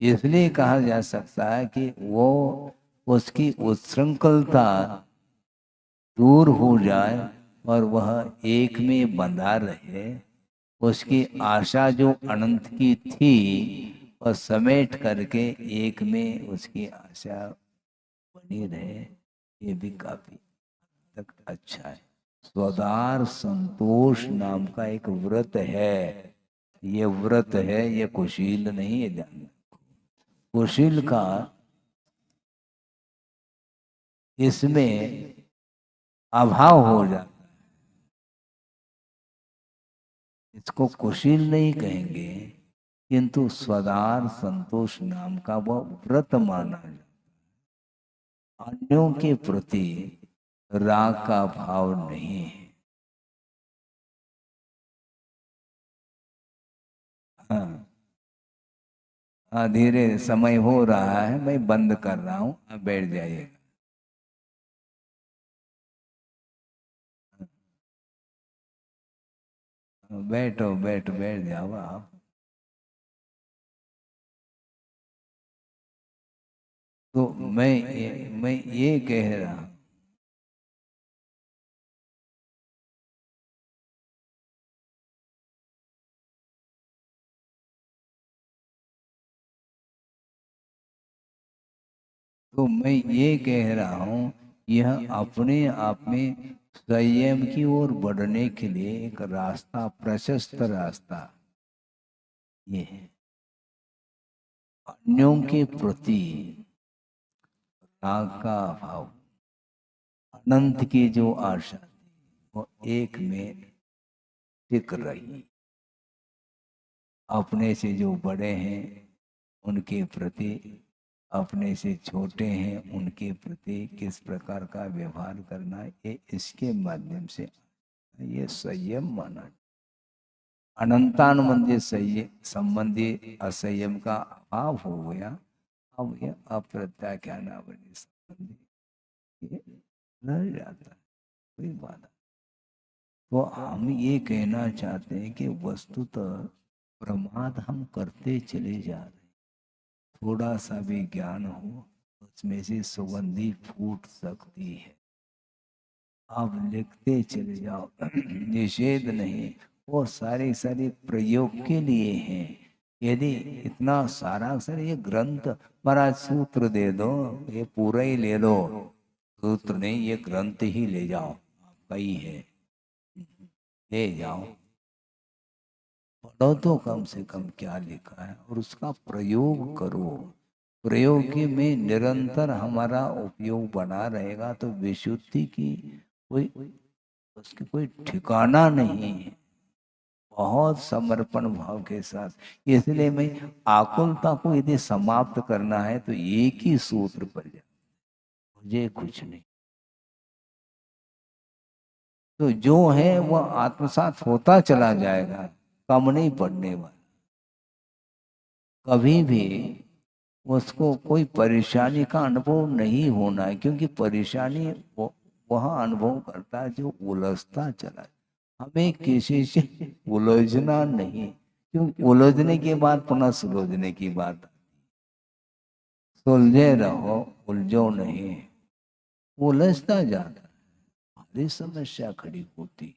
इसलिए कहा जा सकता है कि वो उसकी उच्छृंखलता दूर हो जाए और वह एक में बंधा रहे। उसकी आशा जो अनंत की थी और समेट करके एक में उसकी आशा बनी रहे, ये भी काफी तक अच्छा है। स्वदार संतोष नाम का एक व्रत है, ये व्रत है, ये कुशील नहीं है जानना। कुशील का इसमें अभाव हो जाता है, इसको कुशील नहीं कहेंगे, किंतु स्वदार संतोष नाम का वह व्रत माना जाता है। अन्यों के प्रति राग का भाव नहीं है। हाँ हाँ, धीरे समय हो रहा है, मैं बंद कर रहा हूँ, आप बैठ जाइएगा। बैठो बैठो, बैठ जाओ आप। तो मैं ये कह रहा हूँ, तो मैं ये कह रहा हूँ, यह अपने आप में संयम की ओर बढ़ने के लिए एक रास्ता, प्रशस्त रास्ता ये है। अन्यों के प्रति राग का भाव, अनंत की जो आशा वो एक में टिक रही। अपने से जो बड़े हैं उनके प्रति, अपने से छोटे हैं उनके प्रति किस प्रकार का व्यवहार करना, ये इसके माध्यम से ये संयम माना। अनंतानुबंधी संबंधी असंयम का अभाव हो गया, अब यह अप्रत्याख्यानावली संबंधी ये रह जाता है, कोई बात। तो हम ये कहना चाहते हैं कि वस्तुतः प्रमाद हम करते चले जा रहे हैं। थोड़ा सा भी ज्ञान हो उसमें से सुगंधी फूट सकती है, आप लिखते चले जाओ, निषेध नहीं। वो सारी सारी प्रयोग के लिए हैं। यदि इतना सारा सर ये ग्रंथ, महाराज सूत्र दे दो, ये पूरा ही ले लो, सूत्र नहीं ये ग्रंथ ही ले जाओ, आपका ही है, ले जाओ, पढ़ो तो कम से कम क्या लिखा है और उसका प्रयोग करो। प्रयोग के में निरंतर हमारा उपयोग बना रहेगा तो विशुद्धि की कोई, उसकी कोई ठिकाना नहीं है। बहुत समर्पण भाव के साथ, इसलिए मैं आकुलता को यदि समाप्त करना है तो एक ही सूत्र पर जा, मुझे कुछ नहीं। तो जो है वह आत्मसात होता चला जाएगा, कम नहीं पड़ने वाला। कभी भी उसको कोई परेशानी का अनुभव नहीं होना है, क्योंकि परेशानी वह अनुभव करता है जो उलझता चला है। हमें किसी से उलझना नहीं, क्यों उलझने के बाद पुनः सुलझने की बात, सुलझे रहो उलझो नहीं, उलझता जाता है, भारी समस्या खड़ी होती।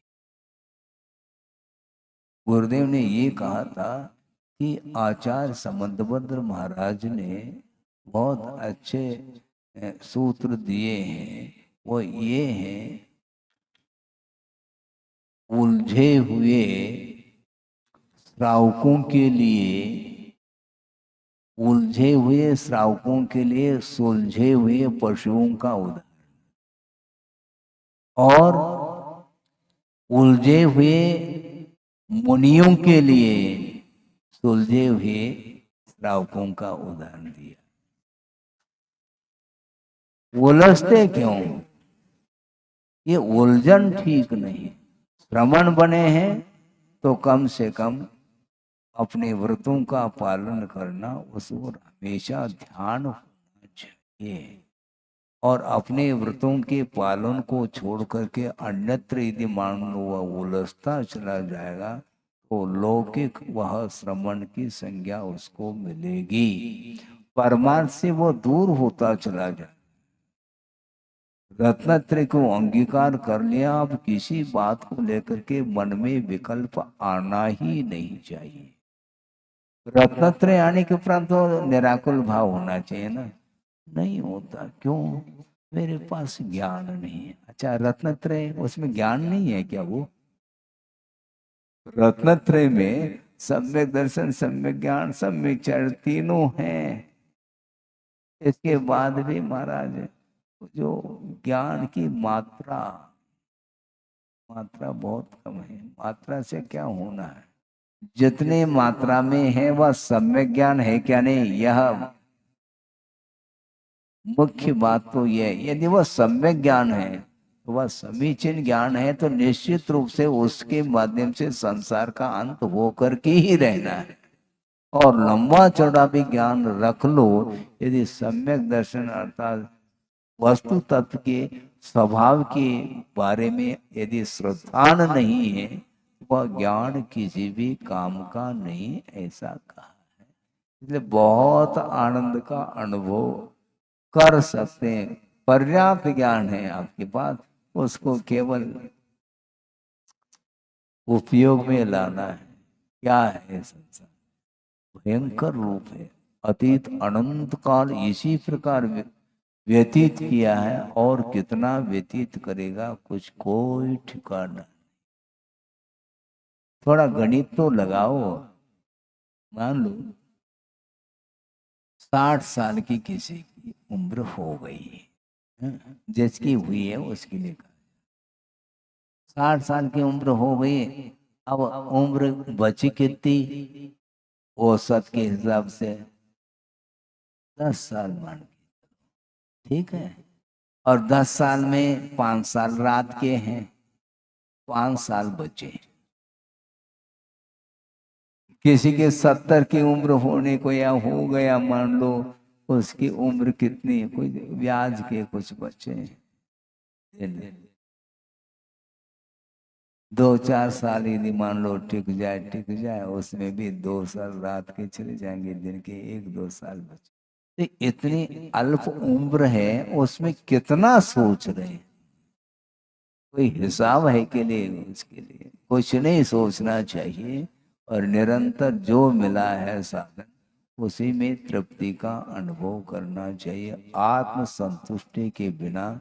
गुरुदेव ने ये कहा था कि आचार्य समंतभद्र महाराज ने बहुत अच्छे सूत्र दिए हैं। वो ये हैं, उलझे हुए श्रावकों के लिए, उलझे हुए श्रावकों के लिए सुलझे हुए पशुओं का उदाहरण, और उलझे हुए मुनियों के लिए सुलझे हुए श्रावकों का उदाहरण दिया। उलझते क्यों? ये उलझन ठीक नहीं। श्रमण बने हैं तो कम से कम अपने व्रतों का पालन करना, उस ओर हमेशा ध्यान होना चाहिए। और अपने व्रतों के पालन को छोड़ करके अन्यत्र यदि मान लो वह उलझता चला जाएगा तो लौकिक वह श्रमण की संज्ञा उसको मिलेगी, परमार्थ से वो दूर होता चला जाए। रत्नत्रय को अंगीकार कर लिया, अब किसी बात को लेकर के मन में विकल्प आना ही नहीं चाहिए। रत्नत्रय आने के उपरांत तो निराकुल भाव होना चाहिए ना, नहीं होता। क्यों? मेरे पास ज्ञान नहीं है। अच्छा, रत्नत्रय उसमें ज्ञान नहीं है क्या? वो रत्नत्रय में सम्यक दर्शन, सम्यक ज्ञान, सम्यक चरण तीनों हैं। इसके बाद भी महाराज जो ज्ञान की मात्रा मात्रा बहुत कम है। मात्रा से क्या होना है? जितने मात्रा में है वह सम्यक ज्ञान है क्या नहीं, यह मुख्य बात तो यह। यदि वह सम्यक ज्ञान है तो वह समीचीन ज्ञान है, तो निश्चित रूप से उसके माध्यम से संसार का अंत होकर के ही रहना है। और लंबा चौड़ा भी ज्ञान रख लो, यदि सम्यक दर्शन अर्थात वस्तु तत्व के स्वभाव के बारे में यदि श्रद्धान नहीं है, वह ज्ञान किसी भी काम का नहीं, ऐसा कहा है। इसलिए बहुत आनंद का अनुभव कर सकते हैं। पर्याप्त ज्ञान है आपके पास, उसको केवल उपयोग में लाना है। क्या है संसार? भयंकर रूप है। अतीत अनंत काल इसी प्रकार व्यतीत किया है, और कितना व्यतीत करेगा कुछ कोई ठिकाना। थोड़ा गणित तो लगाओ। मान लो 60 साल की किसी की उम्र हो गई है, जिसकी हुई है उसके लिए 60 साल की उम्र हो गई। अब उम्र बची कितनी? औसत के हिसाब से 10 साल मान के, ठीक है। और 10 साल में 5 साल रात के हैं, 5 साल बचे। किसी के 70 की उम्र होने को या हो गया मान लो, उसकी उम्र कितनी? कोई ब्याज के कुछ बचे 2-4 साल यदि मान लो टिक जाए, उसमें भी 2 साल रात के चले जाएंगे, दिन के 1-2 साल बचे। तो इतनी अल्प उम्र है, उसमें कितना सोच रहे हैं? कोई हिसाब है के लिए? उसके लिए कुछ नहीं सोचना चाहिए, और निरंतर जो मिला है साधन, उसी में तृप्ति का अनुभव करना चाहिए। आत्म संतुष्टि के बिना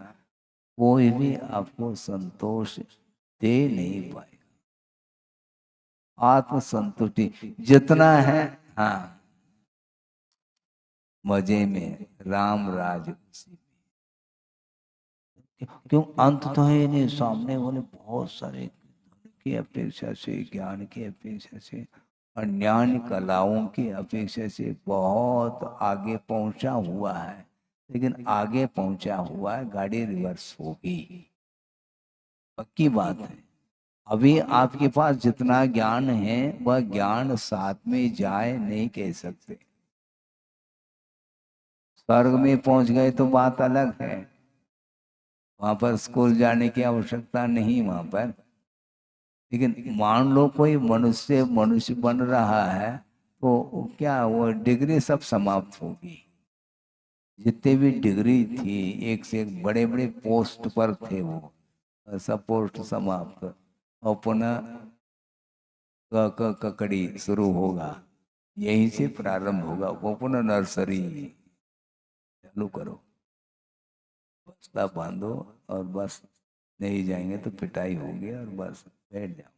कोई भी आपको संतोष दे नहीं पाएगा। आत्म संतुष्टि जितना है, हाँ, मजे में राम राज उसी में। क्यों? अंत तो है नहीं, सामने वाले बहुत सारे की अपेक्षा से, ज्ञान की अपेक्षा से, और ज्ञान कलाओं की अपेक्षा से बहुत आगे पहुंचा हुआ है। लेकिन आगे पहुंचा हुआ है, गाड़ी रिवर्स होगी, पक्की बात है। अभी आपके पास जितना ज्ञान है वह ज्ञान साथ में जाए नहीं कह सकते। स्वर्ग में पहुंच गए तो बात अलग है, वहां पर स्कूल जाने की आवश्यकता नहीं। वहां पर लेकिन मान लो कोई मनुष्य मनुष्य बन रहा है तो क्या वो डिग्री सब समाप्त होगी। जितने भी डिग्री थी एक से एक बड़े बड़े पोस्ट पर थे वो सब पोस्ट समाप्त और पुनः ककड़ी शुरू होगा। यहीं से प्रारंभ होगा। वो पुनः नर्सरी चालू करो, बस्ता बांधो और बस नहीं जाएंगे तो पिटाई होगी और बस बैठ जाओ।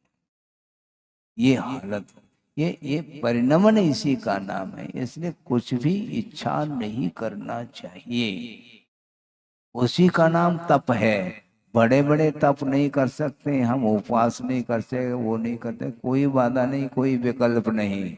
ये हालत, ये परिणमन इसी का नाम है। इसलिए कुछ भी इच्छा नहीं करना चाहिए। उसी का नाम तप है। बड़े बड़े तप नहीं कर सकते हम, उपवास नहीं कर सकते, वो नहीं करते, कोई बाधा नहीं, कोई विकल्प नहीं।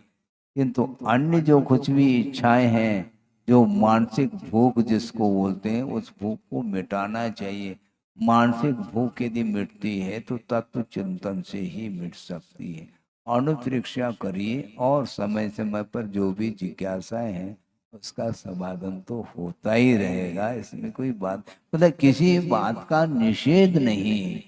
किंतु अन्य जो कुछ भी इच्छाएं हैं, जो मानसिक भूख जिसको बोलते हैं, उस भूख को मिटाना चाहिए। मानसिक भूख यदि मिटती है तो तत्व चिंतन से ही मिट सकती है। अनुप्रेक्षा करिए और समय समय पर जो भी जिज्ञासाएं हैं उसका समाधान तो होता ही रहेगा। इसमें कोई बात मतलब किसी बात का निषेध नहीं।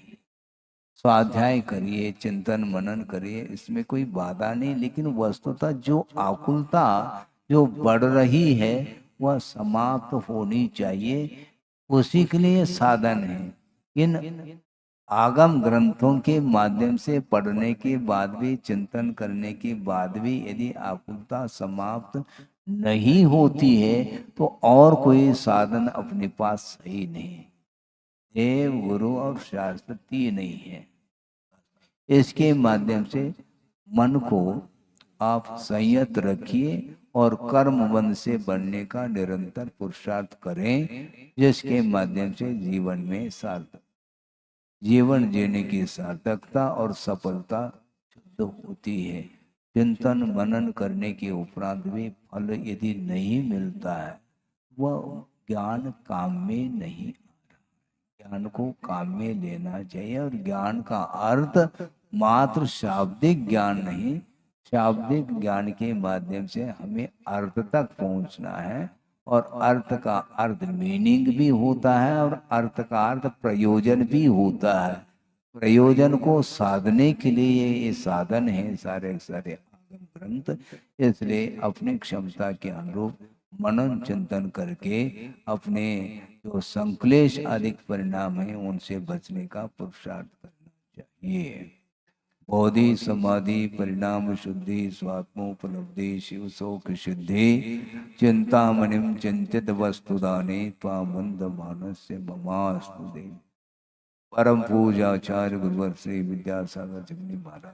स्वाध्याय करिए, चिंतन मनन करिए, इसमें कोई बाधा नहीं। लेकिन वस्तुतः जो आकुलता जो बढ़ रही है वह समाप्त होनी चाहिए। उसी के लिए साधन है। इन आगम ग्रंथों के माध्यम से पढ़ने के बाद भी, चिंतन करने के बाद भी यदि आकुलता समाप्त नहीं होती है तो और कोई साधन अपने पास सही नहीं। देव गुरु और शास्त्र तीन नहीं है। इसके माध्यम से मन को आप संयत रखिए और कर्म बंध से बढ़ने का निरंतर पुरुषार्थ करें, जिसके माध्यम से जीवन में सार्थक जीवन जीने की सार्थकता और सफलता शुद्ध होती है। चिंतन मनन करने के उपरांत भी फल यदि नहीं मिलता है, वह ज्ञान काम में नहीं। ज्ञान को काम में लेना चाहिए। और ज्ञान का अर्थ मात्र शाब्दिक ज्ञान नहीं, शाब्दिक ज्ञान के माध्यम से हमें अर्थ तक पहुंचना है। और अर्थ का अर्थ मीनिंग भी होता है और अर्थ का अर्थ प्रयोजन भी होता है। प्रयोजन को साधने के लिए ये साधन है सारे सारे आगम ग्रंथ। इसलिए अपनी क्षमता के अनुरूप मनन चिंतन करके अपने जो संक्लेश अधिक परिणाम है उनसे बचने का पुरुषार्थ करना चाहिए। बोधि समाधि परिणाम शुद्धि स्वात्मोपलब्धि शिव शोक सिद्धि चिंतामणिम चिंतित वस्तुदाने त्वामंद मानस्य ममास्तु दे। परम पूजाचार्य गुरुवर श्री विद्यासागर जगनी महाराज।